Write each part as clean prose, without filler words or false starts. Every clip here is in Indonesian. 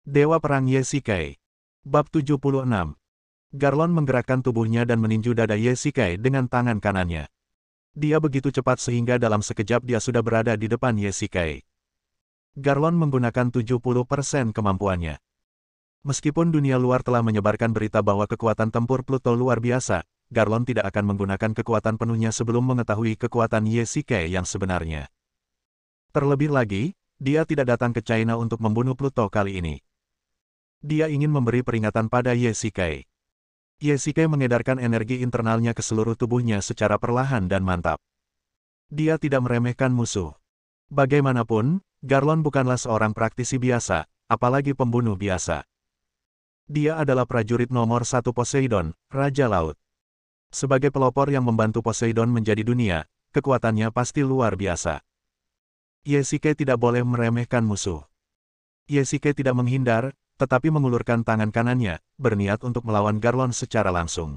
Dewa Perang Ye-Shikai. Bab 76. Garlon menggerakkan tubuhnya dan meninju dada Ye-Shikai dengan tangan kanannya. Dia begitu cepat sehingga dalam sekejap dia sudah berada di depan Ye-Shikai. Garlon menggunakan 70% kemampuannya. Meskipun dunia luar telah menyebarkan berita bahwa kekuatan tempur Pluto luar biasa, Garlon tidak akan menggunakan kekuatan penuhnya sebelum mengetahui kekuatan Ye-Shikai yang sebenarnya. Terlebih lagi, dia tidak datang ke China untuk membunuh Pluto kali ini. Dia ingin memberi peringatan pada Ye-Shikai. Ye-Shikai mengedarkan energi internalnya ke seluruh tubuhnya secara perlahan dan mantap. Dia tidak meremehkan musuh. Bagaimanapun, Garlon bukanlah seorang praktisi biasa, apalagi pembunuh biasa. Dia adalah prajurit nomor 1 Poseidon, Raja Laut. Sebagai pelopor yang membantu Poseidon menjadi dunia, kekuatannya pasti luar biasa. Ye-Shikai tidak boleh meremehkan musuh. Ye-Shikai tidak menghindar, tetapi mengulurkan tangan kanannya, berniat untuk melawan Garlon secara langsung.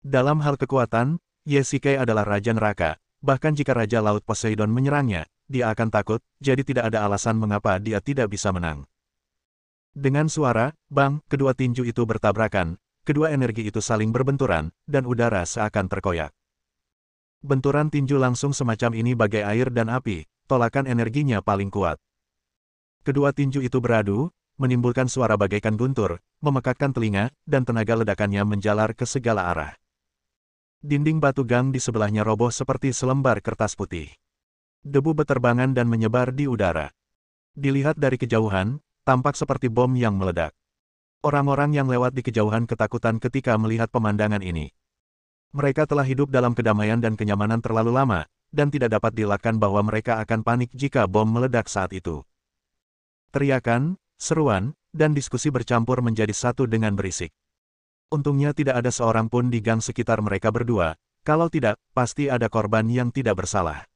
Dalam hal kekuatan, Ye-Shikai adalah Raja Neraka, bahkan jika Raja Laut Poseidon menyerangnya, dia akan takut, jadi tidak ada alasan mengapa dia tidak bisa menang. Dengan suara, bang, kedua tinju itu bertabrakan, kedua energi itu saling berbenturan, dan udara seakan terkoyak. Benturan tinju langsung semacam ini bagai air dan api, tolakan energinya paling kuat. Kedua tinju itu beradu, menimbulkan suara bagaikan guntur, memekakkan telinga, dan tenaga ledakannya menjalar ke segala arah. Dinding batu gang di sebelahnya roboh seperti selembar kertas putih. Debu beterbangan dan menyebar di udara. Dilihat dari kejauhan, tampak seperti bom yang meledak. Orang-orang yang lewat di kejauhan ketakutan ketika melihat pemandangan ini. Mereka telah hidup dalam kedamaian dan kenyamanan terlalu lama, dan tidak dapat dielakkan bahwa mereka akan panik jika bom meledak saat itu. Teriakan, seruan, dan diskusi bercampur menjadi satu dengan berisik. Untungnya tidak ada seorang pun di gang sekitar mereka berdua, kalau tidak, pasti ada korban yang tidak bersalah.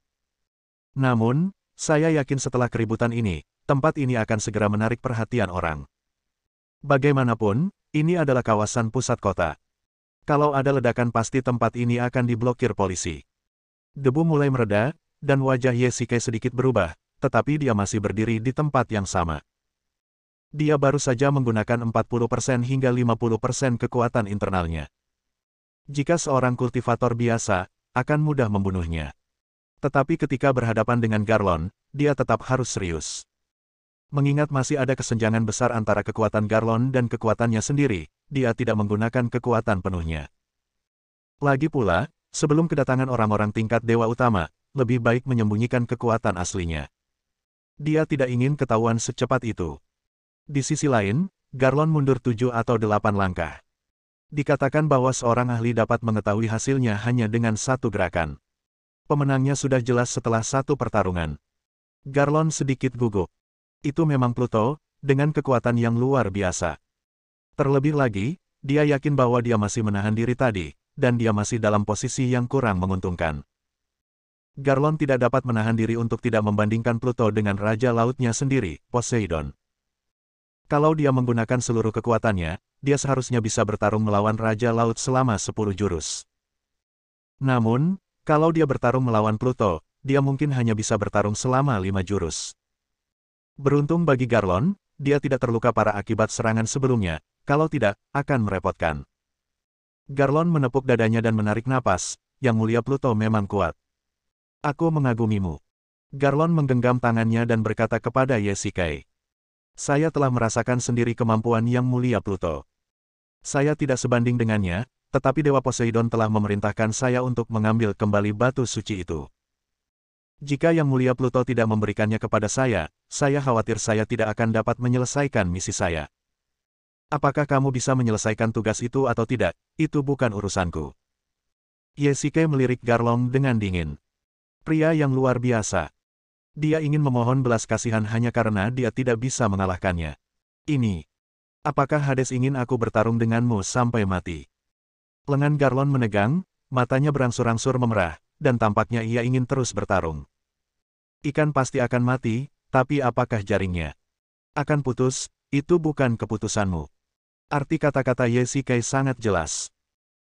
Namun, saya yakin setelah keributan ini, tempat ini akan segera menarik perhatian orang. Bagaimanapun, ini adalah kawasan pusat kota. Kalau ada ledakan pasti tempat ini akan diblokir polisi. Debu mulai mereda, dan wajah Ye-Shikai sedikit berubah, tetapi dia masih berdiri di tempat yang sama. Dia baru saja menggunakan 40% hingga 50% kekuatan internalnya. Jika seorang kultivator biasa, akan mudah membunuhnya. Tetapi ketika berhadapan dengan Garlon, dia tetap harus serius. Mengingat masih ada kesenjangan besar antara kekuatan Garlon dan kekuatannya sendiri, dia tidak menggunakan kekuatan penuhnya. Lagi pula, sebelum kedatangan orang-orang tingkat dewa utama, lebih baik menyembunyikan kekuatan aslinya. Dia tidak ingin ketahuan secepat itu. Di sisi lain, Garlon mundur 7 atau 8 langkah. Dikatakan bahwa seorang ahli dapat mengetahui hasilnya hanya dengan satu gerakan. Pemenangnya sudah jelas setelah satu pertarungan. Garlon sedikit gugup. Itu memang Pluto, dengan kekuatan yang luar biasa. Terlebih lagi, dia yakin bahwa dia masih menahan diri tadi, dan dia masih dalam posisi yang kurang menguntungkan. Garlon tidak dapat menahan diri untuk tidak membandingkan Pluto dengan Raja Lautnya sendiri, Poseidon. Kalau dia menggunakan seluruh kekuatannya, dia seharusnya bisa bertarung melawan Raja Laut selama 10 jurus. Namun, kalau dia bertarung melawan Pluto, dia mungkin hanya bisa bertarung selama 5 jurus. Beruntung bagi Garlon, dia tidak terluka parah akibat serangan sebelumnya, kalau tidak, akan merepotkan. Garlon menepuk dadanya dan menarik napas, Yang Mulia Pluto memang kuat. Aku mengagumimu. Garlon menggenggam tangannya dan berkata kepada Ye-Shikai. Saya telah merasakan sendiri kemampuan Yang Mulia Pluto. Saya tidak sebanding dengannya, tetapi Dewa Poseidon telah memerintahkan saya untuk mengambil kembali batu suci itu. Jika Yang Mulia Pluto tidak memberikannya kepada saya khawatir saya tidak akan dapat menyelesaikan misi saya. Apakah kamu bisa menyelesaikan tugas itu atau tidak, itu bukan urusanku. Ye-Shikai melirik Garlon dengan dingin. Pria yang luar biasa. Dia ingin memohon belas kasihan hanya karena dia tidak bisa mengalahkannya. Ini. Apakah Hades ingin aku bertarung denganmu sampai mati? Lengan Garlon menegang, matanya berangsur-angsur memerah, dan tampaknya ia ingin terus bertarung. Ikan pasti akan mati, tapi apakah jaringnya akan putus? Itu bukan keputusanmu. Arti kata-kata Ye-Shikai sangat jelas.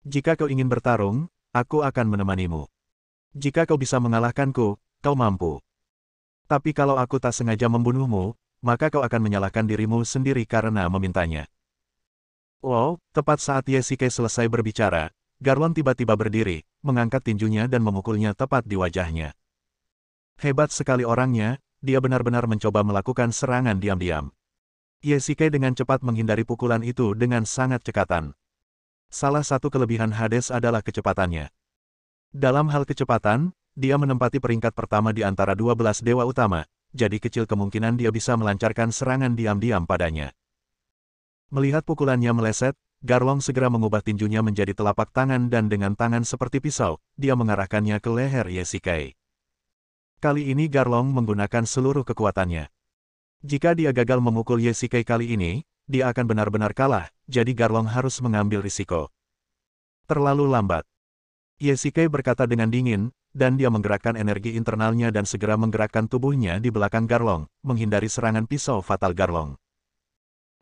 Jika kau ingin bertarung, aku akan menemanimu. Jika kau bisa mengalahkanku, kau mampu. Tapi kalau aku tak sengaja membunuhmu, maka kau akan menyalahkan dirimu sendiri karena memintanya. Wow, tepat saat Yesike selesai berbicara, Garlon tiba-tiba berdiri, mengangkat tinjunya dan memukulnya tepat di wajahnya. Hebat sekali orangnya, dia benar-benar mencoba melakukan serangan diam-diam. Yesike dengan cepat menghindari pukulan itu dengan sangat cekatan. Salah satu kelebihan Hades adalah kecepatannya. Dalam hal kecepatan, dia menempati peringkat pertama di antara 12 dewa utama, jadi kecil kemungkinan dia bisa melancarkan serangan diam-diam padanya. Melihat pukulannya meleset, Garlong segera mengubah tinjunya menjadi telapak tangan dan dengan tangan seperti pisau, dia mengarahkannya ke leher Yesike. Kali ini Garlong menggunakan seluruh kekuatannya. Jika dia gagal memukul Yesike kali ini, dia akan benar-benar kalah, jadi Garlong harus mengambil risiko. Terlalu lambat. Yesike berkata dengan dingin, dan dia menggerakkan energi internalnya dan segera menggerakkan tubuhnya di belakang Garlong, menghindari serangan pisau fatal Garlong.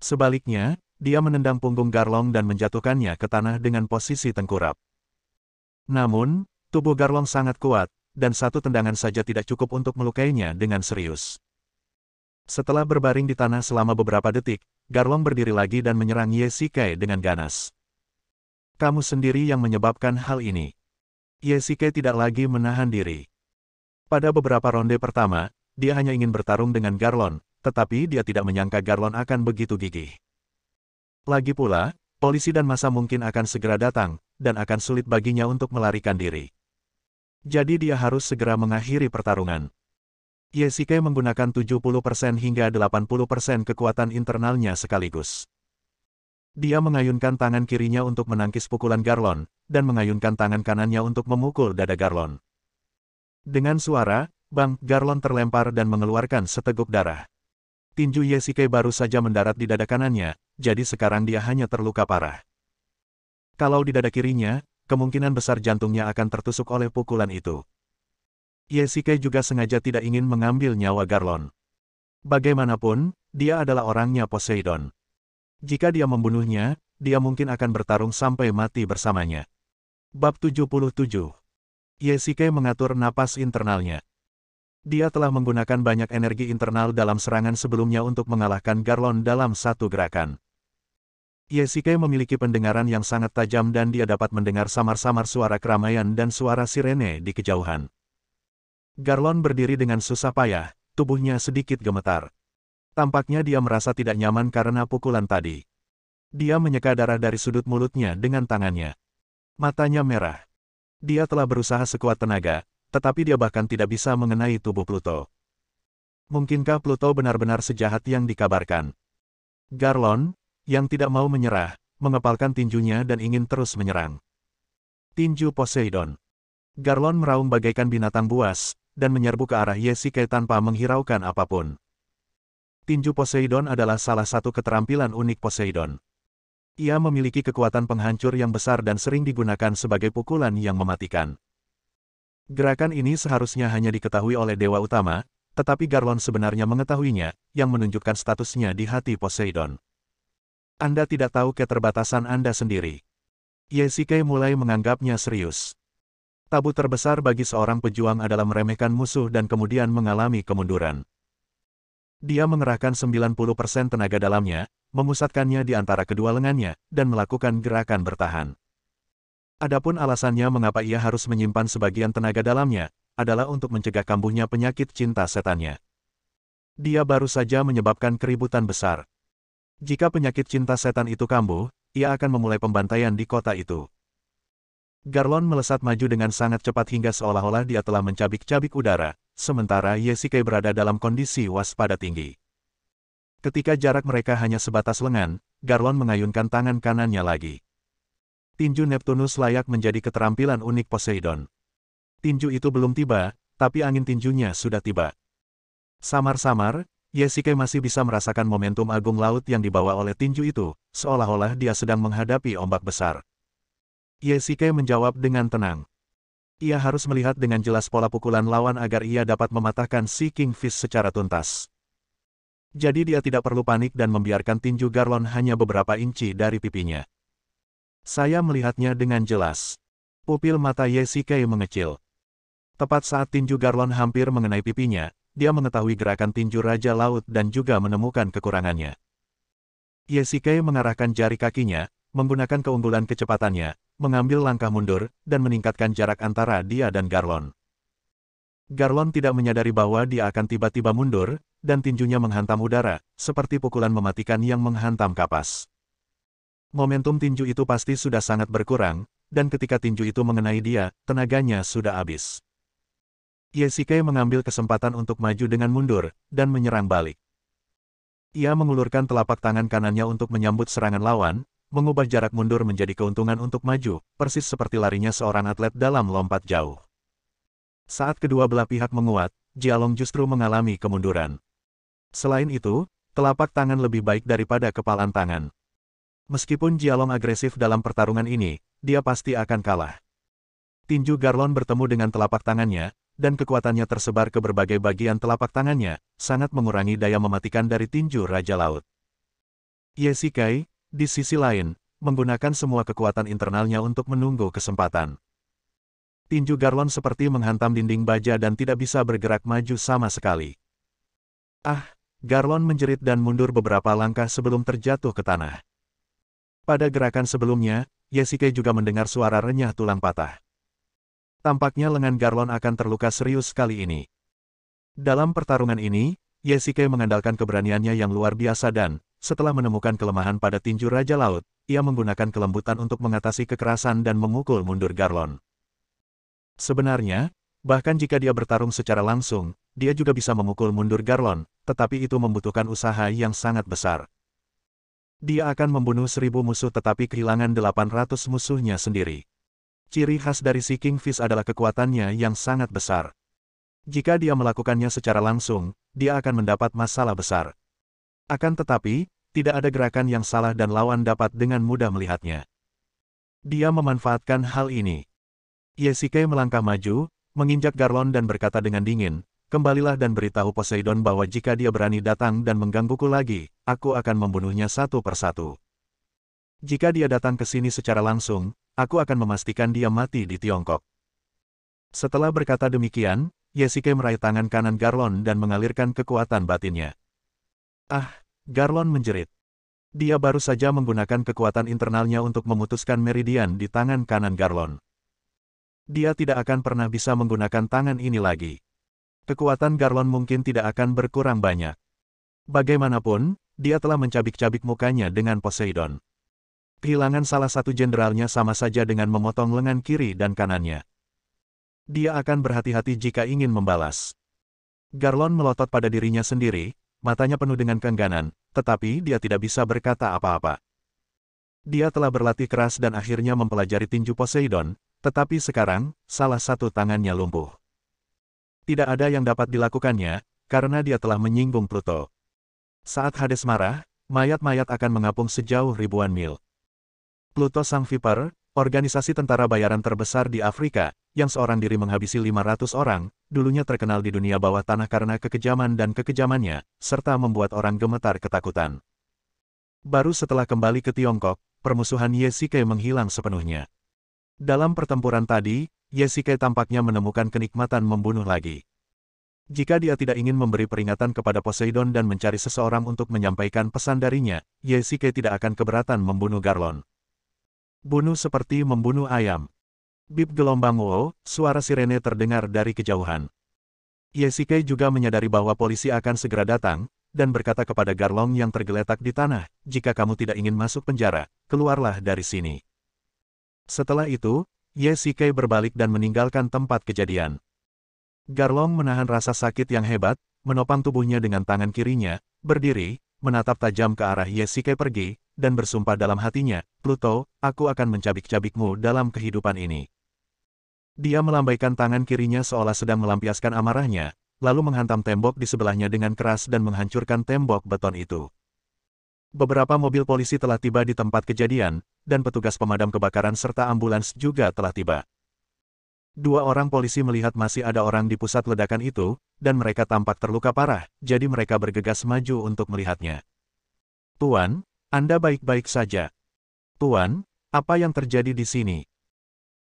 Sebaliknya, dia menendang punggung Garlong dan menjatuhkannya ke tanah dengan posisi tengkurap. Namun, tubuh Garlong sangat kuat, dan satu tendangan saja tidak cukup untuk melukainya dengan serius. Setelah berbaring di tanah selama beberapa detik, Garlong berdiri lagi dan menyerang Yesike dengan ganas. Kamu sendiri yang menyebabkan hal ini. Yesike tidak lagi menahan diri. Pada beberapa ronde pertama, dia hanya ingin bertarung dengan Garlon, tetapi dia tidak menyangka Garlon akan begitu gigih. Lagi pula, polisi dan massa mungkin akan segera datang, dan akan sulit baginya untuk melarikan diri. Jadi dia harus segera mengakhiri pertarungan. Yesike menggunakan 70% hingga 80% kekuatan internalnya sekaligus. Dia mengayunkan tangan kirinya untuk menangkis pukulan Garlon, dan mengayunkan tangan kanannya untuk memukul dada Garlon. Dengan suara, bang, Garlon terlempar dan mengeluarkan seteguk darah. Tinju Yesike baru saja mendarat di dada kanannya, jadi sekarang dia hanya terluka parah. Kalau di dada kirinya, kemungkinan besar jantungnya akan tertusuk oleh pukulan itu. Yesike juga sengaja tidak ingin mengambil nyawa Garlon. Bagaimanapun, dia adalah orangnya Poseidon. Jika dia membunuhnya, dia mungkin akan bertarung sampai mati bersamanya. Bab 77. Yesike mengatur napas internalnya. Dia telah menggunakan banyak energi internal dalam serangan sebelumnya untuk mengalahkan Garlon dalam satu gerakan. Yesike memiliki pendengaran yang sangat tajam dan dia dapat mendengar samar-samar suara keramaian dan suara sirene di kejauhan. Garlon berdiri dengan susah payah, tubuhnya sedikit gemetar. Tampaknya dia merasa tidak nyaman karena pukulan tadi. Dia menyeka darah dari sudut mulutnya dengan tangannya. Matanya merah. Dia telah berusaha sekuat tenaga, tetapi dia bahkan tidak bisa mengenai tubuh Pluto. Mungkinkah Pluto benar-benar sejahat yang dikabarkan? Garlon, yang tidak mau menyerah, mengepalkan tinjunya dan ingin terus menyerang. Tinju Poseidon. Garlon meraung bagaikan binatang buas, dan menyerbu ke arah Yesike tanpa menghiraukan apapun. Tinju Poseidon adalah salah satu keterampilan unik Poseidon. Ia memiliki kekuatan penghancur yang besar dan sering digunakan sebagai pukulan yang mematikan. Gerakan ini seharusnya hanya diketahui oleh dewa utama, tetapi Garlon sebenarnya mengetahuinya, yang menunjukkan statusnya di hati Poseidon. Anda tidak tahu keterbatasan Anda sendiri. Yesike mulai menganggapnya serius. Tabu terbesar bagi seorang pejuang adalah meremehkan musuh dan kemudian mengalami kemunduran. Dia mengerahkan 90% tenaga dalamnya, memusatkannya di antara kedua lengannya, dan melakukan gerakan bertahan. Adapun alasannya mengapa ia harus menyimpan sebagian tenaga dalamnya, adalah untuk mencegah kambuhnya penyakit cinta setannya. Dia baru saja menyebabkan keributan besar. Jika penyakit cinta setan itu kambuh, ia akan memulai pembantaian di kota itu. Garlon melesat maju dengan sangat cepat hingga seolah-olah dia telah mencabik-cabik udara, sementara Yesike berada dalam kondisi waspada tinggi. Ketika jarak mereka hanya sebatas lengan, Garlon mengayunkan tangan kanannya lagi. Tinju Neptunus layak menjadi keterampilan unik Poseidon. Tinju itu belum tiba, tapi angin tinjunya sudah tiba. Samar-samar, Yesike masih bisa merasakan momentum agung laut yang dibawa oleh tinju itu, seolah-olah dia sedang menghadapi ombak besar. Yesike menjawab dengan tenang. Ia harus melihat dengan jelas pola pukulan lawan agar ia dapat mematahkan si Kingfish secara tuntas. Jadi dia tidak perlu panik dan membiarkan tinju Garlon hanya beberapa inci dari pipinya. Saya melihatnya dengan jelas. Pupil mata Yesike mengecil. Tepat saat tinju Garlon hampir mengenai pipinya, dia mengetahui gerakan tinju Raja Laut dan juga menemukan kekurangannya. Yesike mengarahkan jari kakinya, menggunakan keunggulan kecepatannya, mengambil langkah mundur, dan meningkatkan jarak antara dia dan Garlon. Garlon tidak menyadari bahwa dia akan tiba-tiba mundur, dan tinjunya menghantam udara, seperti pukulan mematikan yang menghantam kapas. Momentum tinju itu pasti sudah sangat berkurang, dan ketika tinju itu mengenai dia, tenaganya sudah habis. Yesike mengambil kesempatan untuk maju dengan mundur, dan menyerang balik. Ia mengulurkan telapak tangan kanannya untuk menyambut serangan lawan, mengubah jarak mundur menjadi keuntungan untuk maju, persis seperti larinya seorang atlet dalam lompat jauh. Saat kedua belah pihak menguat, Jialong justru mengalami kemunduran. Selain itu, telapak tangan lebih baik daripada kepalan tangan. Meskipun Jialong agresif dalam pertarungan ini, dia pasti akan kalah. Tinju Garlon bertemu dengan telapak tangannya, dan kekuatannya tersebar ke berbagai bagian telapak tangannya, sangat mengurangi daya mematikan dari tinju Raja Laut. Yesike, di sisi lain, menggunakan semua kekuatan internalnya untuk menunggu kesempatan. Tinju Garlon seperti menghantam dinding baja dan tidak bisa bergerak maju sama sekali. Ah, Garlon menjerit dan mundur beberapa langkah sebelum terjatuh ke tanah. Pada gerakan sebelumnya, Yesike juga mendengar suara renyah tulang patah. Tampaknya lengan Garlon akan terluka serius kali ini. Dalam pertarungan ini, Yesike mengandalkan keberaniannya yang luar biasa dan, setelah menemukan kelemahan pada tinju Raja Laut, ia menggunakan kelembutan untuk mengatasi kekerasan dan memukul mundur Garlon. Sebenarnya, bahkan jika dia bertarung secara langsung, dia juga bisa memukul mundur Garlon, tetapi itu membutuhkan usaha yang sangat besar. Dia akan membunuh 1000 musuh tetapi kehilangan 800 musuhnya sendiri. Ciri khas dari si Kingfish adalah kekuatannya yang sangat besar. Jika dia melakukannya secara langsung, dia akan mendapat masalah besar. Akan tetapi, tidak ada gerakan yang salah dan lawan dapat dengan mudah melihatnya. Dia memanfaatkan hal ini. Yesike melangkah maju, menginjak Garlon dan berkata dengan dingin, "Kembalilah dan beritahu Poseidon bahwa jika dia berani datang dan menggangguku lagi, aku akan membunuhnya satu persatu. Jika dia datang ke sini secara langsung, aku akan memastikan dia mati di Tiongkok." Setelah berkata demikian, Yesike meraih tangan kanan Garlon dan mengalirkan kekuatan batinnya. Ah, Garlon menjerit. Dia baru saja menggunakan kekuatan internalnya untuk memutuskan meridian di tangan kanan Garlon. Dia tidak akan pernah bisa menggunakan tangan ini lagi. Kekuatan Garlon mungkin tidak akan berkurang banyak. Bagaimanapun, dia telah mencabik-cabik mukanya dengan Poseidon. Kehilangan salah satu jenderalnya sama saja dengan memotong lengan kiri dan kanannya. Dia akan berhati-hati jika ingin membalas. Garlon melotot pada dirinya sendiri, matanya penuh dengan keengganan, tetapi dia tidak bisa berkata apa-apa. Dia telah berlatih keras dan akhirnya mempelajari tinju Poseidon, tetapi sekarang, salah satu tangannya lumpuh. Tidak ada yang dapat dilakukannya, karena dia telah menyinggung Pluto. Saat Hades marah, mayat-mayat akan mengapung sejauh ribuan mil. Pluto Sang Viper, organisasi tentara bayaran terbesar di Afrika, yang seorang diri menghabisi 500 orang, dulunya terkenal di dunia bawah tanah karena kekejaman dan kekejamannya, serta membuat orang gemetar ketakutan. Baru setelah kembali ke Tiongkok, permusuhan Yesike menghilang sepenuhnya. Dalam pertempuran tadi, Yesike tampaknya menemukan kenikmatan membunuh lagi. Jika dia tidak ingin memberi peringatan kepada Poseidon dan mencari seseorang untuk menyampaikan pesan darinya, Yesike tidak akan keberatan membunuh Garlon. Bunuh seperti membunuh ayam. Bip gelombang wow, suara sirene terdengar dari kejauhan. Yesike juga menyadari bahwa polisi akan segera datang, dan berkata kepada Garlon yang tergeletak di tanah, "Jika kamu tidak ingin masuk penjara, keluarlah dari sini." Setelah itu, Yesike berbalik dan meninggalkan tempat kejadian. Garlon menahan rasa sakit yang hebat, menopang tubuhnya dengan tangan kirinya, berdiri, menatap tajam ke arah Yesike pergi, dan bersumpah dalam hatinya, "Pluto, aku akan mencabik-cabikmu dalam kehidupan ini." Dia melambaikan tangan kirinya seolah sedang melampiaskan amarahnya, lalu menghantam tembok di sebelahnya dengan keras dan menghancurkan tembok beton itu. Beberapa mobil polisi telah tiba di tempat kejadian, dan petugas pemadam kebakaran serta ambulans juga telah tiba. 2 orang polisi melihat masih ada orang di pusat ledakan itu, dan mereka tampak terluka parah, jadi mereka bergegas maju untuk melihatnya. "Tuan, Anda baik-baik saja." "Tuan, apa yang terjadi di sini?"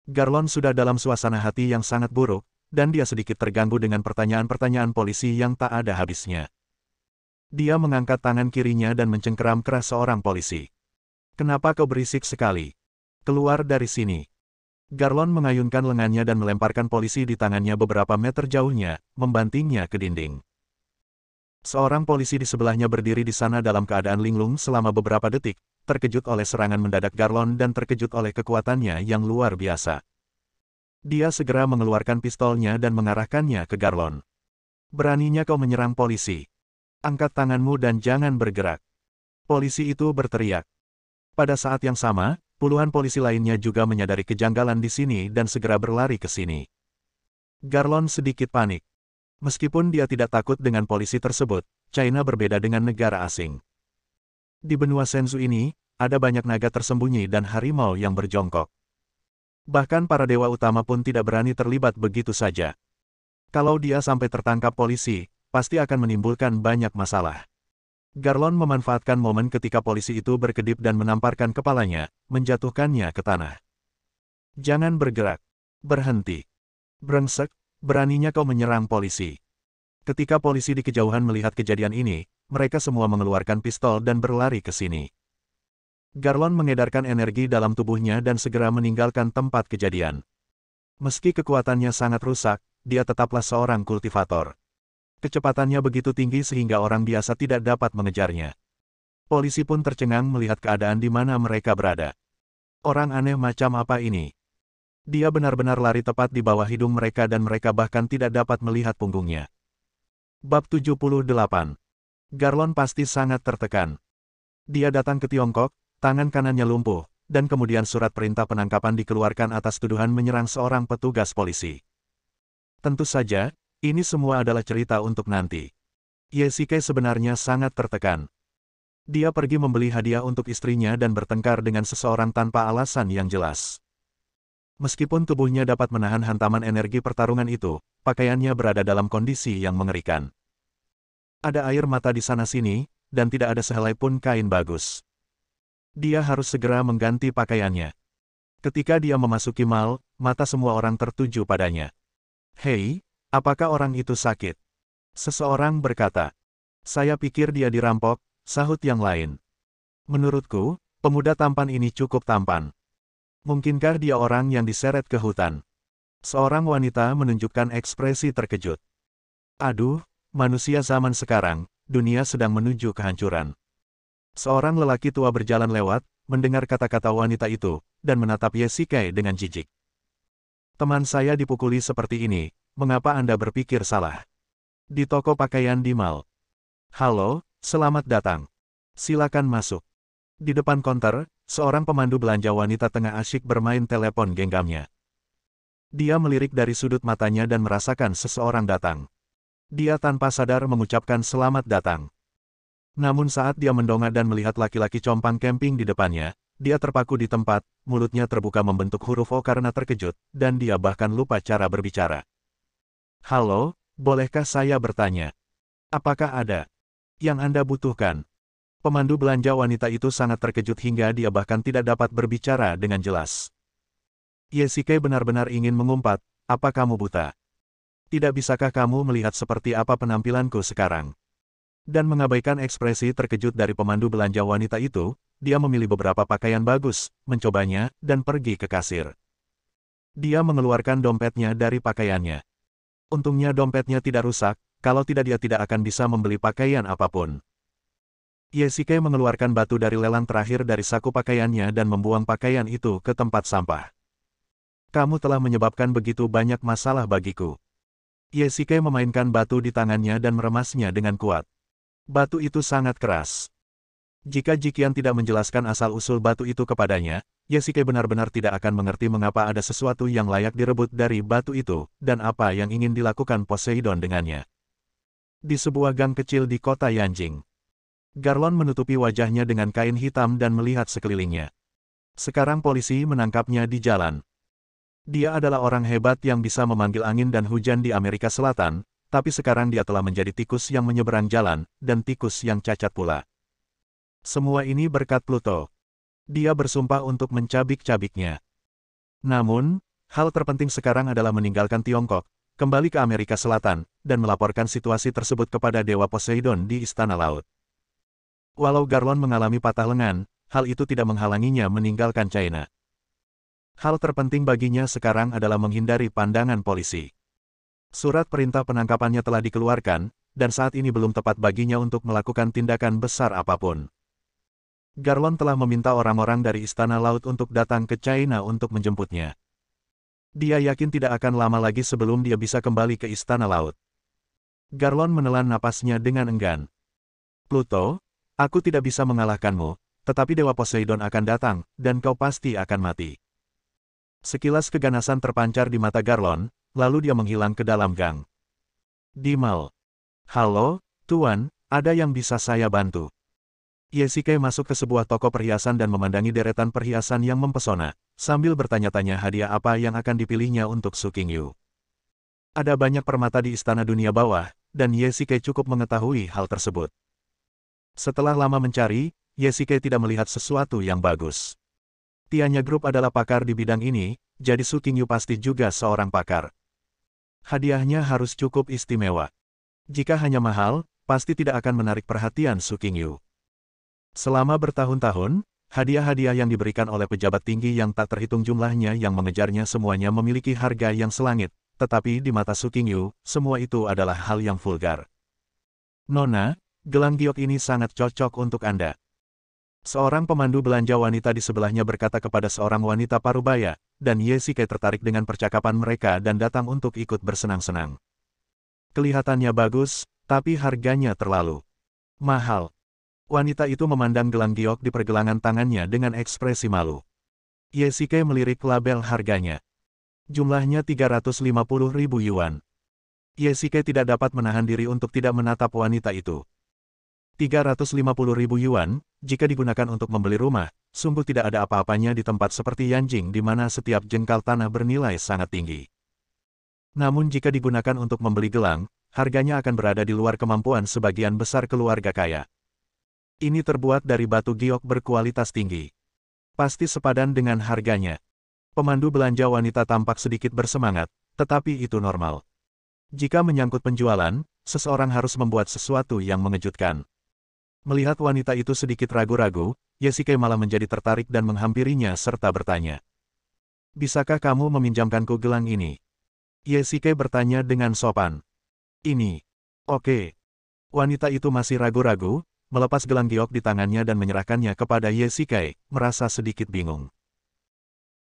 Garlon sudah dalam suasana hati yang sangat buruk, dan dia sedikit terganggu dengan pertanyaan-pertanyaan polisi yang tak ada habisnya. Dia mengangkat tangan kirinya dan mencengkeram keras seorang polisi. "Kenapa kau berisik sekali? Keluar dari sini." Garlon mengayunkan lengannya dan melemparkan polisi di tangannya beberapa meter jauhnya, membantingnya ke dinding. Seorang polisi di sebelahnya berdiri di sana dalam keadaan linglung selama beberapa detik, terkejut oleh serangan mendadak Garlon dan terkejut oleh kekuatannya yang luar biasa. Dia segera mengeluarkan pistolnya dan mengarahkannya ke Garlon. "Beraninya kau menyerang polisi? Angkat tanganmu dan jangan bergerak." Polisi itu berteriak. Pada saat yang sama, puluhan polisi lainnya juga menyadari kejanggalan di sini dan segera berlari ke sini. Garlon sedikit panik. Meskipun dia tidak takut dengan polisi tersebut, China berbeda dengan negara asing. Di benua Shenzhou ini, ada banyak naga tersembunyi dan harimau yang berjongkok. Bahkan para dewa utama pun tidak berani terlibat begitu saja. Kalau dia sampai tertangkap polisi, pasti akan menimbulkan banyak masalah. Garlon memanfaatkan momen ketika polisi itu berkedip dan menamparkan kepalanya, menjatuhkannya ke tanah. "Jangan bergerak. Berhenti. Brengsek, beraninya kau menyerang polisi." Ketika polisi di kejauhan melihat kejadian ini, mereka semua mengeluarkan pistol dan berlari ke sini. Garlon mengedarkan energi dalam tubuhnya dan segera meninggalkan tempat kejadian. Meski kekuatannya sangat rusak, dia tetaplah seorang kultivator. Kecepatannya begitu tinggi sehingga orang biasa tidak dapat mengejarnya. Polisi pun tercengang melihat keadaan di mana mereka berada. Orang aneh macam apa ini? Dia benar-benar lari tepat di bawah hidung mereka dan mereka bahkan tidak dapat melihat punggungnya. Bab 78. Garlon pasti sangat tertekan. Dia datang ke Tiongkok, tangan kanannya lumpuh, dan kemudian surat perintah penangkapan dikeluarkan atas tuduhan menyerang seorang petugas polisi. Tentu saja, ini semua adalah cerita untuk nanti. Ye Shikai sebenarnya sangat tertekan. Dia pergi membeli hadiah untuk istrinya dan bertengkar dengan seseorang tanpa alasan yang jelas. Meskipun tubuhnya dapat menahan hantaman energi pertarungan itu, pakaiannya berada dalam kondisi yang mengerikan. Ada air mata di sana-sini, dan tidak ada sehelai pun kain bagus. Dia harus segera mengganti pakaiannya. Ketika dia memasuki mal, mata semua orang tertuju padanya. "Hei, apakah orang itu sakit?" Seseorang berkata. "Saya pikir dia dirampok," sahut yang lain. "Menurutku, pemuda tampan ini cukup tampan. Mungkinkah dia orang yang diseret ke hutan?" Seorang wanita menunjukkan ekspresi terkejut. "Aduh, manusia zaman sekarang, dunia sedang menuju kehancuran." Seorang lelaki tua berjalan lewat, mendengar kata-kata wanita itu, dan menatap Ye Shikai dengan jijik. "Teman saya dipukuli seperti ini, mengapa Anda berpikir salah?" "Di toko pakaian di mal." "Halo, selamat datang. Silakan masuk." Di depan konter, seorang pemandu belanja wanita tengah asyik bermain telepon genggamnya. Dia melirik dari sudut matanya dan merasakan seseorang datang. Dia tanpa sadar mengucapkan selamat datang. Namun saat dia mendongak dan melihat laki-laki compang camping di depannya, dia terpaku di tempat, mulutnya terbuka membentuk huruf O karena terkejut, dan dia bahkan lupa cara berbicara. "Halo, bolehkah saya bertanya? Apakah ada yang Anda butuhkan?" Pemandu belanja wanita itu sangat terkejut hingga dia bahkan tidak dapat berbicara dengan jelas. Ye Shikai benar-benar ingin mengumpat, "Apa kamu buta? Tidak bisakah kamu melihat seperti apa penampilanku sekarang?" Dan mengabaikan ekspresi terkejut dari pemandu belanja wanita itu, dia memilih beberapa pakaian bagus, mencobanya, dan pergi ke kasir. Dia mengeluarkan dompetnya dari pakaiannya. Untungnya dompetnya tidak rusak, kalau tidak dia tidak akan bisa membeli pakaian apapun. Ye Shikai mengeluarkan batu dari lelang terakhir dari saku pakaiannya dan membuang pakaian itu ke tempat sampah. "Kamu telah menyebabkan begitu banyak masalah bagiku." Ye Shikai memainkan batu di tangannya dan meremasnya dengan kuat. Batu itu sangat keras. Jika Jiqian tidak menjelaskan asal-usul batu itu kepadanya, Ye Shikai benar-benar tidak akan mengerti mengapa ada sesuatu yang layak direbut dari batu itu, dan apa yang ingin dilakukan Poseidon dengannya. Di sebuah gang kecil di kota Yanjing, Garlon menutupi wajahnya dengan kain hitam dan melihat sekelilingnya. Sekarang polisi menangkapnya di jalan. Dia adalah orang hebat yang bisa memanggil angin dan hujan di Amerika Selatan, tapi sekarang dia telah menjadi tikus yang menyeberang jalan, dan tikus yang cacat pula. Semua ini berkat Pluto. Dia bersumpah untuk mencabik-cabiknya. Namun, hal terpenting sekarang adalah meninggalkan Tiongkok, kembali ke Amerika Selatan, dan melaporkan situasi tersebut kepada Dewa Poseidon di Istana Laut. Walau Garlon mengalami patah lengan, hal itu tidak menghalanginya meninggalkan China. Hal terpenting baginya sekarang adalah menghindari pandangan polisi. Surat perintah penangkapannya telah dikeluarkan, dan saat ini belum tepat baginya untuk melakukan tindakan besar apapun. Garlon telah meminta orang-orang dari Istana Laut untuk datang ke China untuk menjemputnya. Dia yakin tidak akan lama lagi sebelum dia bisa kembali ke Istana Laut. Garlon menelan napasnya dengan enggan. Pluto, aku tidak bisa mengalahkanmu, tetapi Dewa Poseidon akan datang, dan kau pasti akan mati. Sekilas keganasan terpancar di mata Garlon, lalu dia menghilang ke dalam gang. Dimal. Halo, Tuan, ada yang bisa saya bantu? Yesike masuk ke sebuah toko perhiasan dan memandangi deretan perhiasan yang mempesona, sambil bertanya-tanya hadiah apa yang akan dipilihnya untuk Su Qingyu. Ada banyak permata di Istana Dunia Bawah, dan Yesike cukup mengetahui hal tersebut. Setelah lama mencari, Yesike tidak melihat sesuatu yang bagus. Tianya Group adalah pakar di bidang ini, jadi Su Qingyu pasti juga seorang pakar. Hadiahnya harus cukup istimewa. Jika hanya mahal, pasti tidak akan menarik perhatian Su Qingyu. Selama bertahun-tahun, hadiah-hadiah yang diberikan oleh pejabat tinggi yang tak terhitung jumlahnya yang mengejarnya semuanya memiliki harga yang selangit, tetapi di mata Su Qingyu, semua itu adalah hal yang vulgar. Nona, gelang giok ini sangat cocok untuk Anda. Seorang pemandu belanja wanita di sebelahnya berkata kepada seorang wanita parubaya, dan Yesike tertarik dengan percakapan mereka dan datang untuk ikut bersenang-senang. Kelihatannya bagus, tapi harganya terlalu mahal. Wanita itu memandang gelang giok di pergelangan tangannya dengan ekspresi malu. Yesike melirik label harganya. Jumlahnya 350.000 yuan. Yesike tidak dapat menahan diri untuk tidak menatap wanita itu. 350.000 yuan, jika digunakan untuk membeli rumah, sungguh tidak ada apa-apanya di tempat seperti Yanjing di mana setiap jengkal tanah bernilai sangat tinggi. Namun jika digunakan untuk membeli gelang, harganya akan berada di luar kemampuan sebagian besar keluarga kaya. Ini terbuat dari batu giok berkualitas tinggi. Pasti sepadan dengan harganya. Pemandu belanja wanita tampak sedikit bersemangat, tetapi itu normal. Jika menyangkut penjualan, seseorang harus membuat sesuatu yang mengejutkan. Melihat wanita itu sedikit ragu-ragu, Yesike malah menjadi tertarik dan menghampirinya serta bertanya. Bisakah kamu meminjamkanku gelang ini? Yesike bertanya dengan sopan. Ini. Oke. Wanita itu masih ragu-ragu, melepas gelang giok di tangannya dan menyerahkannya kepada Yesike, merasa sedikit bingung.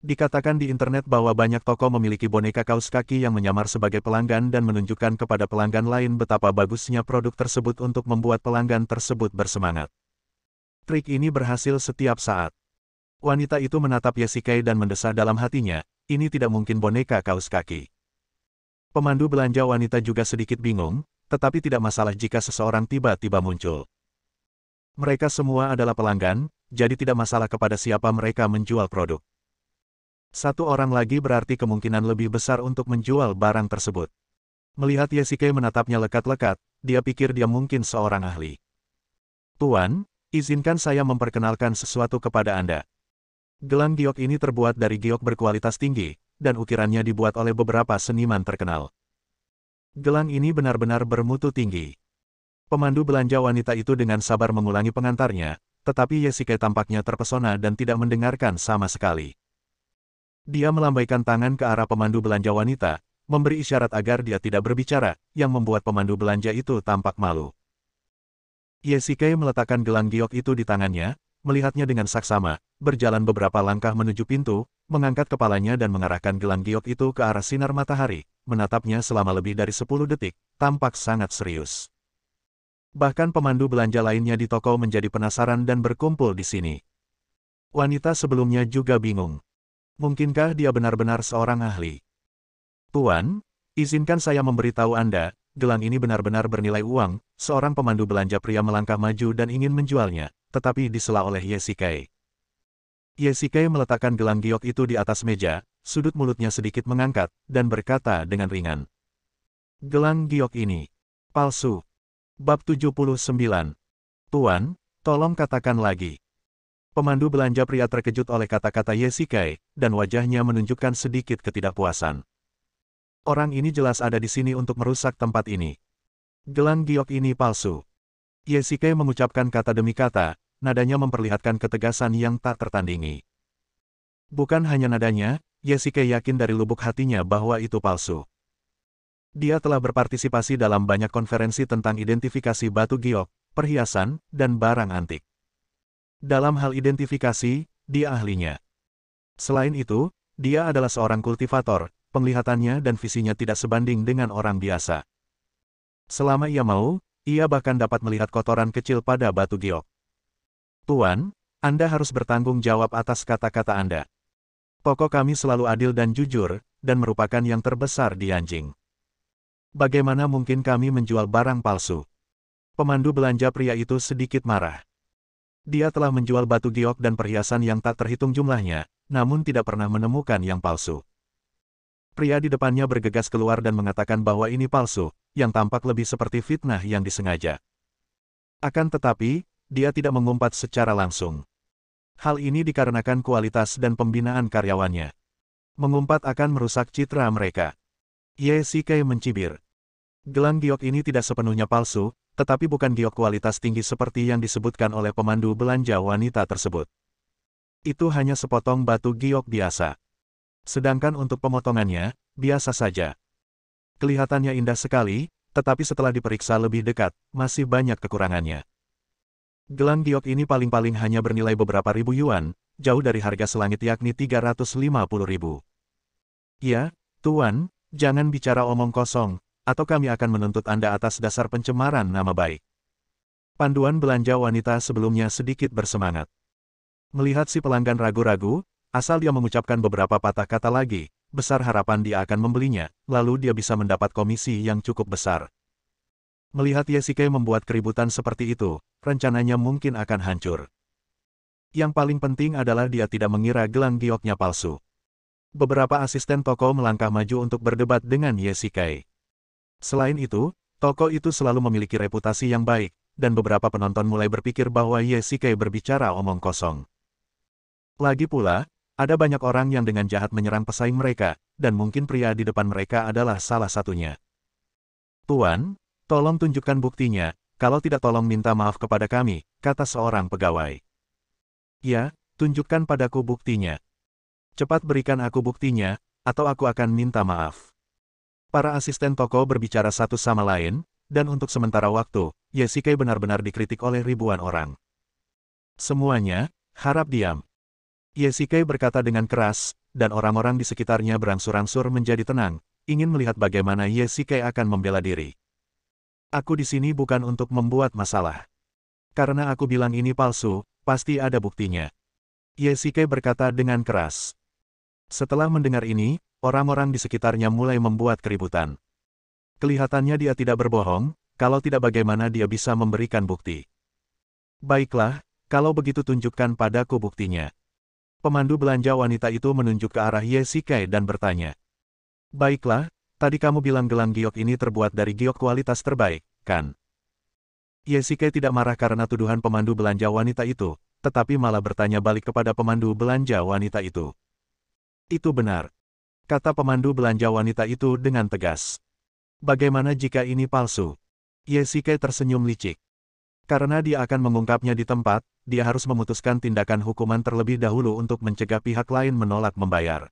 Dikatakan di internet bahwa banyak toko memiliki boneka kaus kaki yang menyamar sebagai pelanggan dan menunjukkan kepada pelanggan lain betapa bagusnya produk tersebut untuk membuat pelanggan tersebut bersemangat. Trik ini berhasil setiap saat. Wanita itu menatap Yesike dan mendesah dalam hatinya, ini tidak mungkin boneka kaus kaki. Pemandu belanja wanita juga sedikit bingung, tetapi tidak masalah jika seseorang tiba-tiba muncul. Mereka semua adalah pelanggan, jadi tidak masalah kepada siapa mereka menjual produk. Satu orang lagi berarti kemungkinan lebih besar untuk menjual barang tersebut. Melihat Yesike menatapnya lekat-lekat, dia pikir dia mungkin seorang ahli. Tuan, izinkan saya memperkenalkan sesuatu kepada Anda. Gelang giok ini terbuat dari giok berkualitas tinggi, dan ukirannya dibuat oleh beberapa seniman terkenal. Gelang ini benar-benar bermutu tinggi. Pemandu belanja wanita itu dengan sabar mengulangi pengantarnya, tetapi Yesike tampaknya terpesona dan tidak mendengarkan sama sekali. Dia melambaikan tangan ke arah pemandu belanja wanita, memberi isyarat agar dia tidak berbicara, yang membuat pemandu belanja itu tampak malu. Yesike meletakkan gelang giok itu di tangannya, melihatnya dengan saksama, berjalan beberapa langkah menuju pintu, mengangkat kepalanya dan mengarahkan gelang giok itu ke arah sinar matahari, menatapnya selama lebih dari 10 detik, tampak sangat serius. Bahkan pemandu belanja lainnya di toko menjadi penasaran dan berkumpul di sini. Wanita sebelumnya juga bingung. Mungkinkah dia benar-benar seorang ahli? Tuan, izinkan saya memberitahu Anda, gelang ini benar-benar bernilai uang. Seorang pemandu belanja pria melangkah maju dan ingin menjualnya, tetapi disela oleh Yesike. Yesike meletakkan gelang giok itu di atas meja, sudut mulutnya sedikit mengangkat, dan berkata dengan ringan. Gelang giok ini palsu. Bab 79. Tuan, tolong katakan lagi. Pemandu belanja pria terkejut oleh kata-kata Yesike, dan wajahnya menunjukkan sedikit ketidakpuasan. Orang ini jelas ada di sini untuk merusak tempat ini. Gelang giok ini palsu. Ye Shikai mengucapkan kata demi kata, nadanya memperlihatkan ketegasan yang tak tertandingi. Bukan hanya nadanya, Ye Shikai yakin dari lubuk hatinya bahwa itu palsu. Dia telah berpartisipasi dalam banyak konferensi tentang identifikasi batu giok, perhiasan, dan barang antik. Dalam hal identifikasi, dia ahlinya. Selain itu, dia adalah seorang kultivator, penglihatannya dan visinya tidak sebanding dengan orang biasa. Selama ia mau, ia bahkan dapat melihat kotoran kecil pada batu giok. Tuan, Anda harus bertanggung jawab atas kata-kata Anda. Toko kami selalu adil dan jujur, dan merupakan yang terbesar di Yanjing. Bagaimana mungkin kami menjual barang palsu? Pemandu belanja pria itu sedikit marah. Dia telah menjual batu giok dan perhiasan yang tak terhitung jumlahnya, namun tidak pernah menemukan yang palsu. Pria di depannya bergegas keluar dan mengatakan bahwa ini palsu, yang tampak lebih seperti fitnah yang disengaja. Akan tetapi, dia tidak mengumpat secara langsung. Hal ini dikarenakan kualitas dan pembinaan karyawannya. Mengumpat akan merusak citra mereka. Ye Shikai mencibir. Gelang giok ini tidak sepenuhnya palsu, tetapi bukan giok kualitas tinggi seperti yang disebutkan oleh pemandu belanja wanita tersebut. Itu hanya sepotong batu giok biasa. Sedangkan untuk pemotongannya, biasa saja. Kelihatannya indah sekali, tetapi setelah diperiksa lebih dekat, masih banyak kekurangannya. Gelang giok ini paling-paling hanya bernilai beberapa ribu yuan, jauh dari harga selangit yakni 350.000. Ya, Tuan, jangan bicara omong kosong, atau kami akan menuntut Anda atas dasar pencemaran nama baik. Panduan belanja wanita sebelumnya sedikit bersemangat. Melihat si pelanggan ragu-ragu, asal dia mengucapkan beberapa patah kata lagi, besar harapan dia akan membelinya, lalu dia bisa mendapat komisi yang cukup besar. Melihat Ye Shikai membuat keributan seperti itu, rencananya mungkin akan hancur. Yang paling penting adalah dia tidak mengira gelang gioknya palsu. Beberapa asisten toko melangkah maju untuk berdebat dengan Ye Shikai. Selain itu, toko itu selalu memiliki reputasi yang baik, dan beberapa penonton mulai berpikir bahwa Ye Shikai berbicara omong kosong. Lagi pula, ada banyak orang yang dengan jahat menyerang pesaing mereka, dan mungkin pria di depan mereka adalah salah satunya. Tuan, tolong tunjukkan buktinya, kalau tidak tolong minta maaf kepada kami, kata seorang pegawai. Ya, tunjukkan padaku buktinya. Cepat berikan aku buktinya, atau aku akan minta maaf. Para asisten toko berbicara satu sama lain, dan untuk sementara waktu, Ye Shikai benar-benar dikritik oleh ribuan orang. Semuanya, harap diam. Ye Shikai berkata dengan keras, dan orang-orang di sekitarnya berangsur-angsur menjadi tenang, ingin melihat bagaimana Ye Shikai akan membela diri. Aku di sini bukan untuk membuat masalah. Karena aku bilang ini palsu, pasti ada buktinya. Ye Shikai berkata dengan keras. Setelah mendengar ini, orang-orang di sekitarnya mulai membuat keributan. Kelihatannya dia tidak berbohong, kalau tidak bagaimana dia bisa memberikan bukti. Baiklah, kalau begitu tunjukkan padaku buktinya. Pemandu belanja wanita itu menunjuk ke arah Ye Shikai dan bertanya. Baiklah, tadi kamu bilang gelang giok ini terbuat dari giok kualitas terbaik, kan? Ye Shikai tidak marah karena tuduhan pemandu belanja wanita itu, tetapi malah bertanya balik kepada pemandu belanja wanita itu. Itu benar. Kata pemandu belanja wanita itu dengan tegas. Bagaimana jika ini palsu? Ye Shikai tersenyum licik. Karena dia akan mengungkapnya di tempat, dia harus memutuskan tindakan hukuman terlebih dahulu untuk mencegah pihak lain menolak membayar.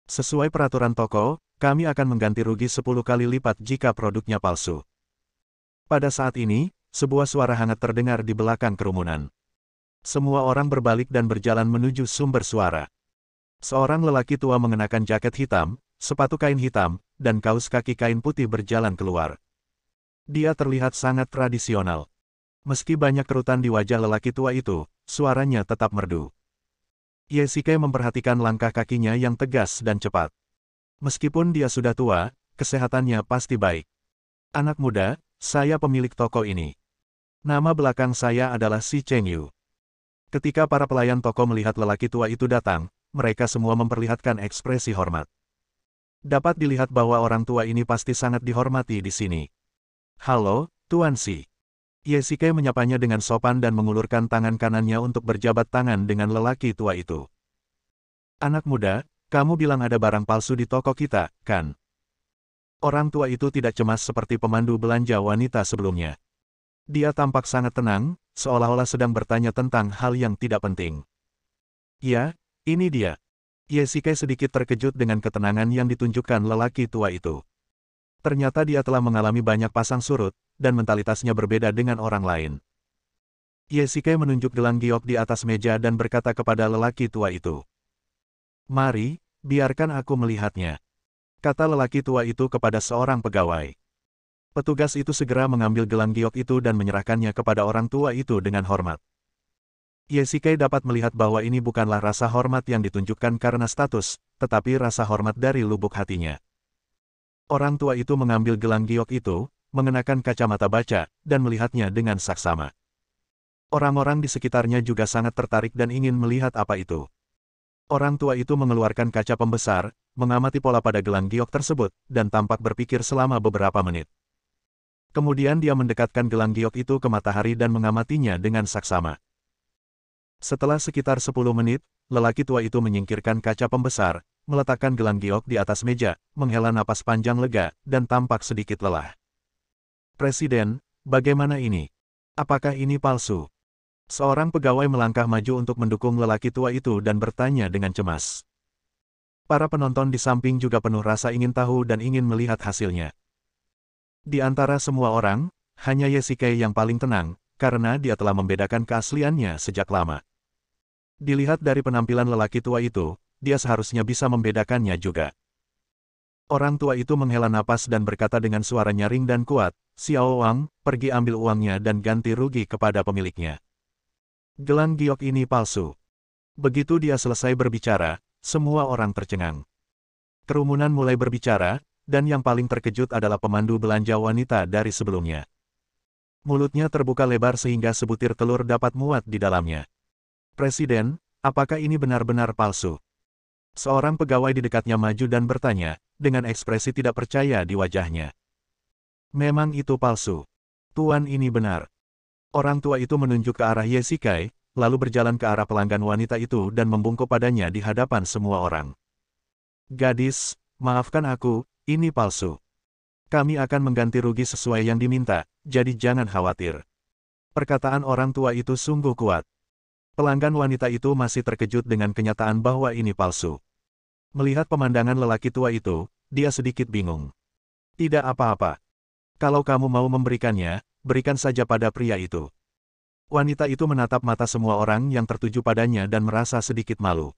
Sesuai peraturan toko, kami akan mengganti rugi 10 kali lipat jika produknya palsu. Pada saat ini, sebuah suara hangat terdengar di belakang kerumunan. Semua orang berbalik dan berjalan menuju sumber suara. Seorang lelaki tua mengenakan jaket hitam, sepatu kain hitam, dan kaos kaki kain putih berjalan keluar. Dia terlihat sangat tradisional. Meski banyak kerutan di wajah lelaki tua itu, suaranya tetap merdu. Ye Shikai memperhatikan langkah kakinya yang tegas dan cepat. Meskipun dia sudah tua, kesehatannya pasti baik. Anak muda, saya pemilik toko ini. Nama belakang saya adalah Si Cheng Yu. Ketika para pelayan toko melihat lelaki tua itu datang, mereka semua memperlihatkan ekspresi hormat. Dapat dilihat bahwa orang tua ini pasti sangat dihormati di sini. Halo, Tuan Si. Ye Shikai menyapanya dengan sopan dan mengulurkan tangan kanannya untuk berjabat tangan dengan lelaki tua itu. Anak muda, kamu bilang ada barang palsu di toko kita, kan? Orang tua itu tidak cemas seperti pemandu belanja wanita sebelumnya. Dia tampak sangat tenang, seolah-olah sedang bertanya tentang hal yang tidak penting. Ya, ini dia. Yesike sedikit terkejut dengan ketenangan yang ditunjukkan lelaki tua itu. Ternyata dia telah mengalami banyak pasang surut, dan mentalitasnya berbeda dengan orang lain. Yesike menunjuk gelang giok di atas meja dan berkata kepada lelaki tua itu. Mari, biarkan aku melihatnya. Kata lelaki tua itu kepada seorang pegawai. Petugas itu segera mengambil gelang giok itu dan menyerahkannya kepada orang tua itu dengan hormat. Yesike dapat melihat bahwa ini bukanlah rasa hormat yang ditunjukkan karena status, tetapi rasa hormat dari lubuk hatinya. Orang tua itu mengambil gelang giok itu, mengenakan kacamata baca, dan melihatnya dengan saksama. Orang-orang di sekitarnya juga sangat tertarik dan ingin melihat apa itu. Orang tua itu mengeluarkan kaca pembesar, mengamati pola pada gelang giok tersebut, dan tampak berpikir selama beberapa menit. Kemudian dia mendekatkan gelang giok itu ke matahari dan mengamatinya dengan saksama. Setelah sekitar 10 menit, lelaki tua itu menyingkirkan kaca pembesar, meletakkan gelang giok di atas meja, menghela napas panjang lega, dan tampak sedikit lelah. Presiden, bagaimana ini? Apakah ini palsu? Seorang pegawai melangkah maju untuk mendukung lelaki tua itu dan bertanya dengan cemas. Para penonton di samping juga penuh rasa ingin tahu dan ingin melihat hasilnya. Di antara semua orang, hanya Yesike yang paling tenang, karena dia telah membedakan keasliannya sejak lama. Dilihat dari penampilan lelaki tua itu, dia seharusnya bisa membedakannya juga. Orang tua itu menghela napas dan berkata dengan suara nyaring dan kuat, Xiao Wang, pergi ambil uangnya dan ganti rugi kepada pemiliknya. Gelang giok ini palsu. Begitu dia selesai berbicara, semua orang tercengang. Kerumunan mulai berbicara, dan yang paling terkejut adalah pemandu belanja wanita dari sebelumnya. Mulutnya terbuka lebar sehingga sebutir telur dapat muat di dalamnya. Presiden, apakah ini benar-benar palsu? Seorang pegawai di dekatnya maju dan bertanya, dengan ekspresi tidak percaya di wajahnya. Memang itu palsu. Tuan, ini benar. Orang tua itu menunjuk ke arah Yesike, lalu berjalan ke arah pelanggan wanita itu dan membungkuk padanya di hadapan semua orang. Gadis, maafkan aku, ini palsu. Kami akan mengganti rugi sesuai yang diminta, jadi jangan khawatir. Perkataan orang tua itu sungguh kuat. Pelanggan wanita itu masih terkejut dengan kenyataan bahwa ini palsu. Melihat pemandangan lelaki tua itu, dia sedikit bingung. Tidak apa-apa. Kalau kamu mau memberikannya, berikan saja pada pria itu. Wanita itu menatap mata semua orang yang tertuju padanya dan merasa sedikit malu.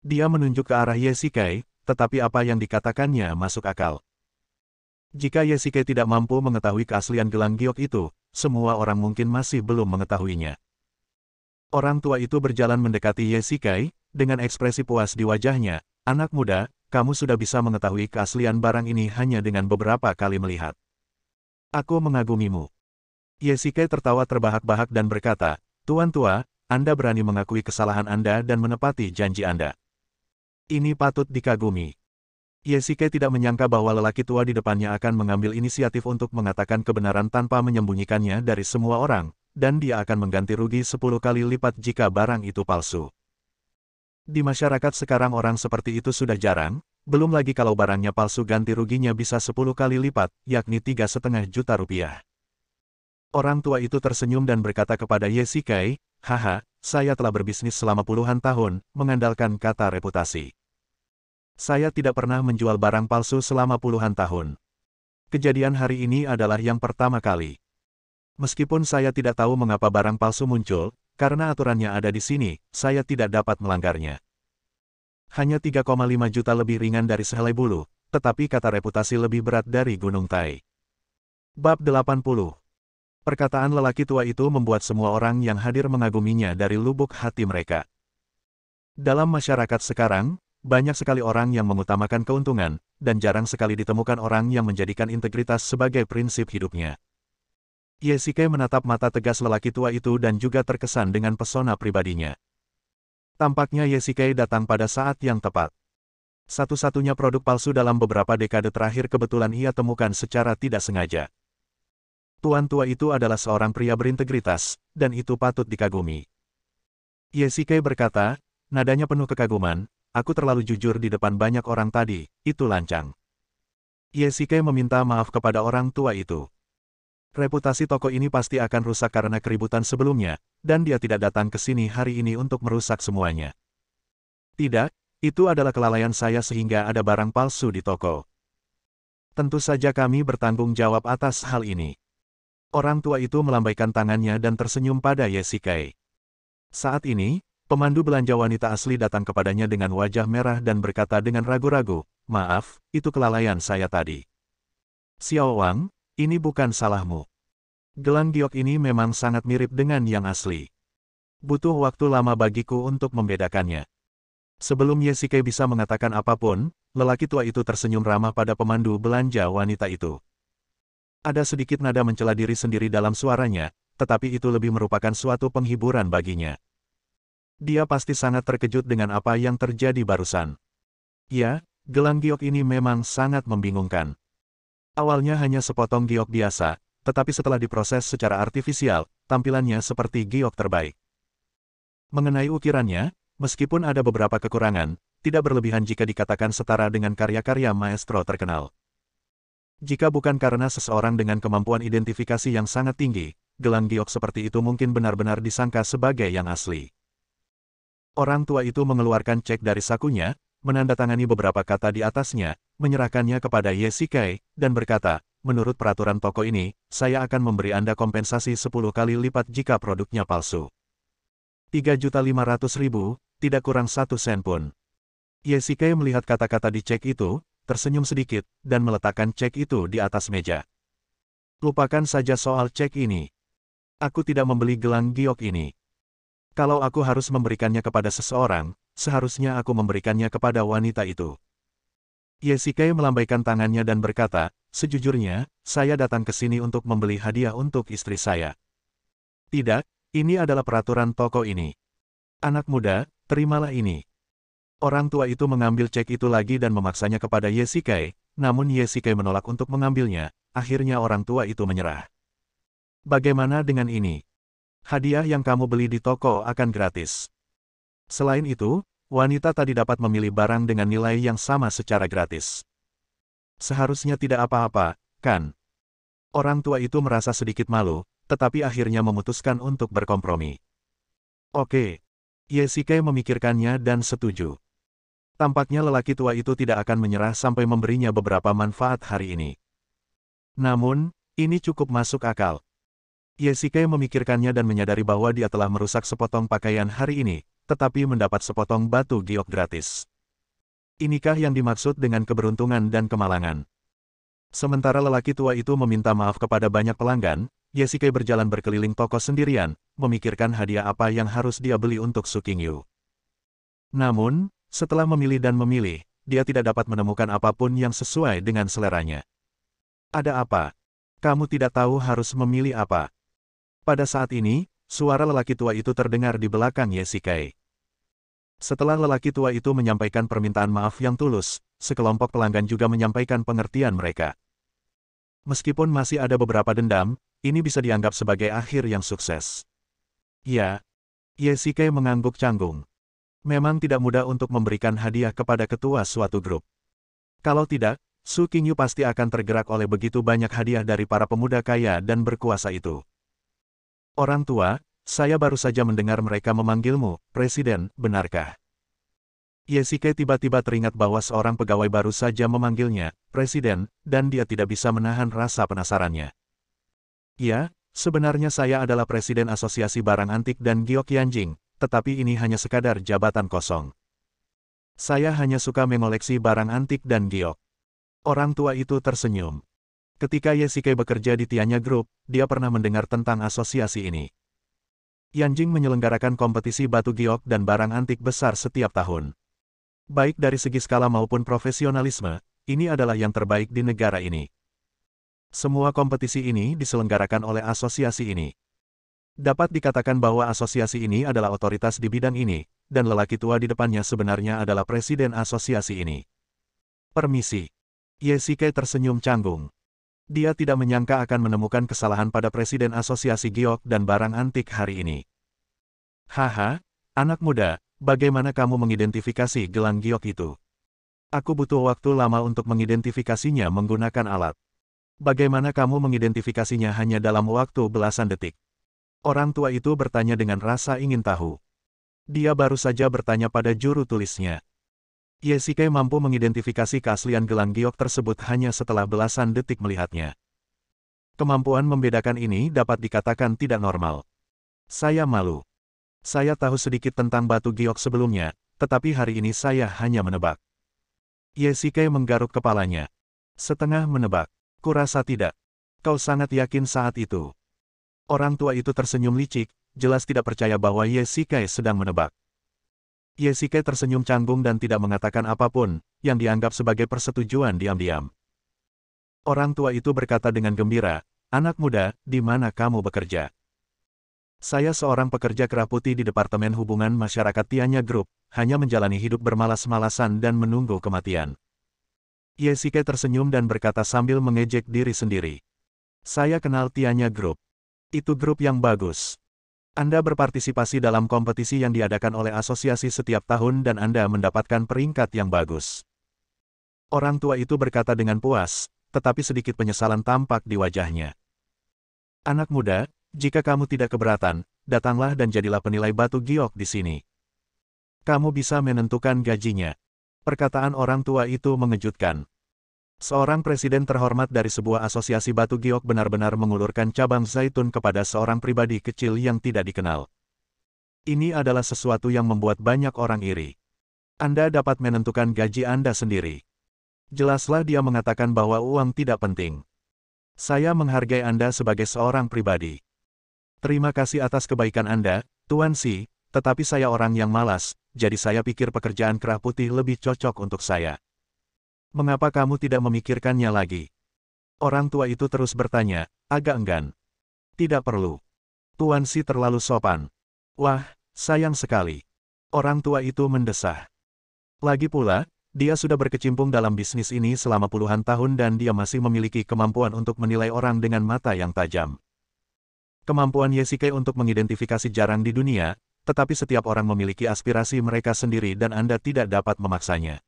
Dia menunjuk ke arah Yesike, tetapi apa yang dikatakannya masuk akal. Jika Yesike tidak mampu mengetahui keaslian gelang giok itu, semua orang mungkin masih belum mengetahuinya. Orang tua itu berjalan mendekati Yesike, dengan ekspresi puas di wajahnya, anak muda, kamu sudah bisa mengetahui keaslian barang ini hanya dengan beberapa kali melihat. Aku mengagumimu. Yesike tertawa terbahak-bahak dan berkata, Tuan tua, Anda berani mengakui kesalahan Anda dan menepati janji Anda. Ini patut dikagumi. Yesike tidak menyangka bahwa lelaki tua di depannya akan mengambil inisiatif untuk mengatakan kebenaran tanpa menyembunyikannya dari semua orang, dan dia akan mengganti rugi 10 kali lipat jika barang itu palsu. Di masyarakat sekarang orang seperti itu sudah jarang, belum lagi kalau barangnya palsu ganti ruginya bisa 10 kali lipat, yakni 3,5 juta rupiah. Orang tua itu tersenyum dan berkata kepada Yesike, haha, saya telah berbisnis selama puluhan tahun, mengandalkan kata reputasi. Saya tidak pernah menjual barang palsu selama puluhan tahun. Kejadian hari ini adalah yang pertama kali. Meskipun saya tidak tahu mengapa barang palsu muncul, karena aturannya ada di sini, saya tidak dapat melanggarnya. Hanya 3,5 juta lebih ringan dari sehelai bulu, tetapi kata reputasi lebih berat dari Gunung Tai. Bab 80. Perkataan lelaki tua itu membuat semua orang yang hadir mengaguminya dari lubuk hati mereka. Dalam masyarakat sekarang, banyak sekali orang yang mengutamakan keuntungan, dan jarang sekali ditemukan orang yang menjadikan integritas sebagai prinsip hidupnya. Yesike menatap mata tegas lelaki tua itu dan juga terkesan dengan pesona pribadinya. Tampaknya Yesike datang pada saat yang tepat. Satu-satunya produk palsu dalam beberapa dekade terakhir kebetulan ia temukan secara tidak sengaja. Tuan tua itu adalah seorang pria berintegritas, dan itu patut dikagumi. Yesike berkata, nadanya penuh kekaguman, aku terlalu jujur di depan banyak orang tadi, itu lancang. Yesike meminta maaf kepada orang tua itu. Reputasi toko ini pasti akan rusak karena keributan sebelumnya, dan dia tidak datang ke sini hari ini untuk merusak semuanya. Tidak, itu adalah kelalaian saya sehingga ada barang palsu di toko. Tentu saja kami bertanggung jawab atas hal ini. Orang tua itu melambaikan tangannya dan tersenyum pada Yesike. Saat ini, pemandu belanja wanita asli datang kepadanya dengan wajah merah dan berkata dengan ragu-ragu, "Maaf, itu kelalaian saya tadi." "Xiao Wang, ini bukan salahmu. Gelang giok ini memang sangat mirip dengan yang asli. Butuh waktu lama bagiku untuk membedakannya." Sebelum Yesike bisa mengatakan apapun, lelaki tua itu tersenyum ramah pada pemandu belanja wanita itu. Ada sedikit nada mencela diri sendiri dalam suaranya, tetapi itu lebih merupakan suatu penghiburan baginya. Dia pasti sangat terkejut dengan apa yang terjadi barusan. Ya, gelang giok ini memang sangat membingungkan. Awalnya hanya sepotong giok biasa, tetapi setelah diproses secara artifisial, tampilannya seperti giok terbaik. Mengenai ukirannya, meskipun ada beberapa kekurangan, tidak berlebihan jika dikatakan setara dengan karya-karya maestro terkenal. Jika bukan karena seseorang dengan kemampuan identifikasi yang sangat tinggi, gelang giok seperti itu mungkin benar-benar disangka sebagai yang asli. Orang tua itu mengeluarkan cek dari sakunya, menandatangani beberapa kata di atasnya, menyerahkannya kepada Yesike, dan berkata, "Menurut peraturan toko ini, saya akan memberi Anda kompensasi 10 kali lipat jika produknya palsu. 3.500.000, tidak kurang 1 sen pun." Yesike melihat kata-kata di cek itu, tersenyum sedikit, dan meletakkan cek itu di atas meja. "Lupakan saja soal cek ini. Aku tidak membeli gelang giok ini. Kalau aku harus memberikannya kepada seseorang, seharusnya aku memberikannya kepada wanita itu." Yesike melambaikan tangannya dan berkata, "Sejujurnya, saya datang ke sini untuk membeli hadiah untuk istri saya. Tidak, ini adalah peraturan toko ini. Anak muda, terimalah ini." Orang tua itu mengambil cek itu lagi dan memaksanya kepada Yesike, namun Yesike menolak untuk mengambilnya, akhirnya orang tua itu menyerah. "Bagaimana dengan ini? Hadiah yang kamu beli di toko akan gratis. Selain itu, wanita tadi dapat memilih barang dengan nilai yang sama secara gratis. Seharusnya tidak apa-apa, kan?" Orang tua itu merasa sedikit malu, tetapi akhirnya memutuskan untuk berkompromi. "Oke." Yesike memikirkannya dan setuju. Tampaknya lelaki tua itu tidak akan menyerah sampai memberinya beberapa manfaat hari ini. Namun, ini cukup masuk akal. Yesike memikirkannya dan menyadari bahwa dia telah merusak sepotong pakaian hari ini, tetapi mendapat sepotong batu giok gratis. Inikah yang dimaksud dengan keberuntungan dan kemalangan? Sementara lelaki tua itu meminta maaf kepada banyak pelanggan, Yesike berjalan berkeliling toko sendirian, memikirkan hadiah apa yang harus dia beli untuk Su Qingyu. Namun, setelah memilih dan memilih, dia tidak dapat menemukan apapun yang sesuai dengan seleranya. "Ada apa? Kamu tidak tahu harus memilih apa?" Pada saat ini, suara lelaki tua itu terdengar di belakang Yesike. Setelah lelaki tua itu menyampaikan permintaan maaf yang tulus, sekelompok pelanggan juga menyampaikan pengertian mereka. Meskipun masih ada beberapa dendam, ini bisa dianggap sebagai akhir yang sukses. Ya, Yesike mengangguk canggung. Memang tidak mudah untuk memberikan hadiah kepada ketua suatu grup. Kalau tidak, Su Qingyu pasti akan tergerak oleh begitu banyak hadiah dari para pemuda kaya dan berkuasa itu. "Orang tua, saya baru saja mendengar mereka memanggilmu, Presiden, benarkah?" Yesike tiba-tiba teringat bahwa seorang pegawai baru saja memanggilnya, Presiden, dan dia tidak bisa menahan rasa penasarannya. "Ya, sebenarnya saya adalah Presiden Asosiasi Barang Antik dan Giok Yanjing, tetapi ini hanya sekadar jabatan kosong. Saya hanya suka mengoleksi barang antik dan giok." Orang tua itu tersenyum. Ketika Yesike bekerja di Tianya Group, dia pernah mendengar tentang asosiasi ini. Yanjing menyelenggarakan kompetisi batu giok dan barang antik besar setiap tahun. Baik dari segi skala maupun profesionalisme, ini adalah yang terbaik di negara ini. Semua kompetisi ini diselenggarakan oleh asosiasi ini. Dapat dikatakan bahwa asosiasi ini adalah otoritas di bidang ini, dan lelaki tua di depannya sebenarnya adalah presiden asosiasi ini. "Permisi." Yesike tersenyum canggung. Dia tidak menyangka akan menemukan kesalahan pada presiden asosiasi giok dan barang antik hari ini. "Haha, anak muda, bagaimana kamu mengidentifikasi gelang giok itu?" Aku butuh waktu lama untuk mengidentifikasinya menggunakan alat. Bagaimana kamu mengidentifikasinya hanya dalam waktu belasan detik? Orang tua itu bertanya dengan rasa ingin tahu. Dia baru saja bertanya pada juru tulisnya. Ye mampu mengidentifikasi keaslian gelang giok tersebut hanya setelah belasan detik melihatnya. Kemampuan membedakan ini dapat dikatakan tidak normal. Saya malu. Saya tahu sedikit tentang batu giok sebelumnya, tetapi hari ini saya hanya menebak. Ye menggaruk kepalanya. Setengah menebak. Kurasa tidak. Kau sangat yakin saat itu. Orang tua itu tersenyum licik, jelas tidak percaya bahwa Ye sedang menebak. Ye tersenyum canggung dan tidak mengatakan apapun, yang dianggap sebagai persetujuan diam-diam. Orang tua itu berkata dengan gembira, "Anak muda, di mana kamu bekerja?" "Saya seorang pekerja kerah putih di Departemen Hubungan Masyarakat Tianya Group, hanya menjalani hidup bermalas-malasan dan menunggu kematian." Ye tersenyum dan berkata sambil mengejek diri sendiri. "Saya kenal Tianya Group. Itu grup yang bagus. Anda berpartisipasi dalam kompetisi yang diadakan oleh asosiasi setiap tahun dan Anda mendapatkan peringkat yang bagus." Orang tua itu berkata dengan puas, tetapi sedikit penyesalan tampak di wajahnya. "Anak muda, jika kamu tidak keberatan, datanglah dan jadilah penilai batu giok di sini. Kamu bisa menentukan gajinya." Perkataan orang tua itu mengejutkan. Seorang presiden terhormat dari sebuah asosiasi batu giok benar-benar mengulurkan cabang zaitun kepada seorang pribadi kecil yang tidak dikenal. Ini adalah sesuatu yang membuat banyak orang iri. Anda dapat menentukan gaji Anda sendiri. Jelaslah dia mengatakan bahwa uang tidak penting. Saya menghargai Anda sebagai seorang pribadi. Terima kasih atas kebaikan Anda, Tuan Si, tetapi saya orang yang malas, jadi saya pikir pekerjaan kerah putih lebih cocok untuk saya. Mengapa kamu tidak memikirkannya lagi? Orang tua itu terus bertanya, agak enggan. Tidak perlu. Tuan Si terlalu sopan. Wah, sayang sekali. Orang tua itu mendesah. Lagi pula, dia sudah berkecimpung dalam bisnis ini selama puluhan tahun dan dia masih memiliki kemampuan untuk menilai orang dengan mata yang tajam. Kemampuan Ye untuk mengidentifikasi jarang di dunia, tetapi setiap orang memiliki aspirasi mereka sendiri dan Anda tidak dapat memaksanya.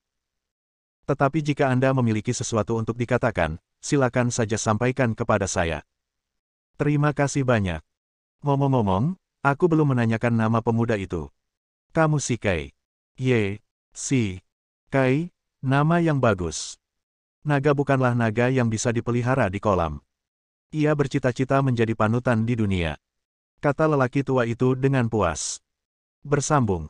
Tetapi jika Anda memiliki sesuatu untuk dikatakan, silakan saja sampaikan kepada saya. Terima kasih banyak. Ngomong-ngomong, aku belum menanyakan nama pemuda itu. Kamu si Kai. Ye, si Kai, nama yang bagus. Naga bukanlah naga yang bisa dipelihara di kolam. Ia bercita-cita menjadi panutan di dunia. Kata lelaki tua itu dengan puas. Bersambung.